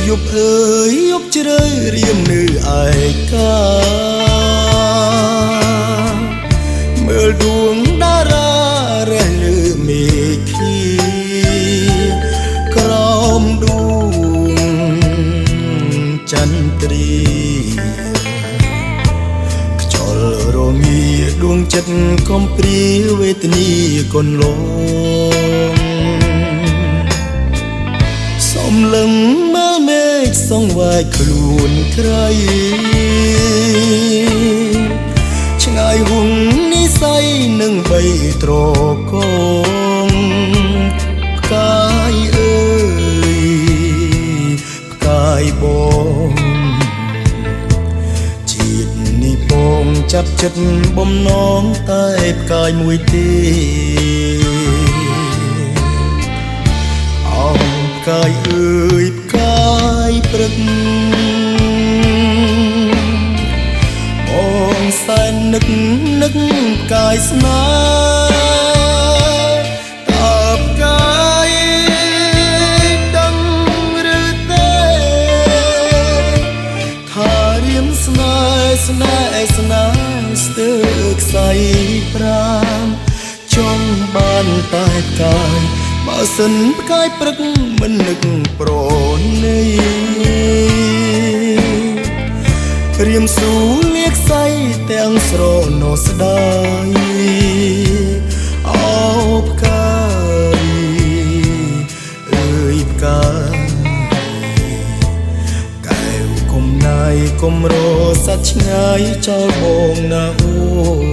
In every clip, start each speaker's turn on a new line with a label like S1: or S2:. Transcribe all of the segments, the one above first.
S1: យប់អើយយប់ជ្រៅរៀមនៅឯកាមើលដួងតារារះលើមេឃីក្រោមដួងចន្ទ្រីខ្យល់រងាដួងចិត្តកំព្រាវេទនីកូនលងសំលឹងមើលមេឃសងវាយខ្លួនក្រៃឆ្ងាយហួងនិស័យនឹងបីត្រកងផ្កាយអើយផ្កាយបងជាតិនេះបងចាប់ចិត្តបំណងតែផ្កាយមួយទេផ្កាយអើយផ្កាយព្រឹកបងសែននឹកនឹកផ្កាយស្នេហ៍តើផ្កាយដឹងឬទេថារៀមស្នេហ៍ស្នេហ៍ស្នេហ៍ស្ទើរខ្សែប្រាំចង់បានតែផ្កាយបើសិនផ្កាយព្រឹកមិននឹកប្រណីរៀមស៊ូលាកសៃទាំងស្រណោស្ដាយអោផ្កាយអើយផ្កាយកែវគុំណៃគុំរស័ព្ទឆ្ងាយចោលបងណាអូន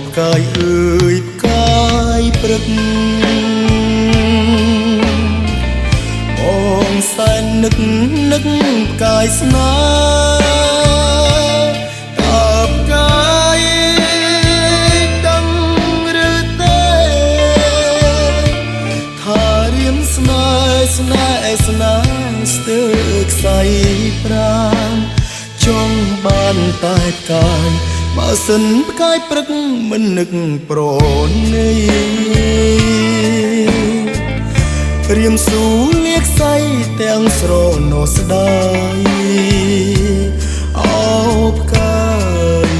S1: ផ្កាយអើយផ្កាយព្រឹកបងសែននឹកនឹកផ្កាយស្នេហ៍តើផ្កាយដឹងឬទេថារៀមស្នេហ៍ស្នេហ៍ស្នេហ៍ស្ទើរខ្សែប្រាំចង់បានតែផ្កាយបើសិនផ្កាយព្រឹកមិននឹកប្រណីរៀមស៊ូលាកសៃទាំងស្រណោស្ដាយអោផ្កាយ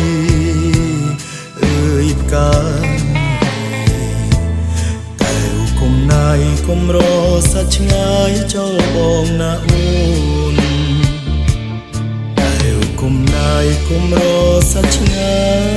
S1: អើយផ្កាយកែវគុំណៃគុំរស័ព្ទឆ្ងាយចោលបងណាអូនគុំណៃគុំរស័ព្ទឆ្ងាយ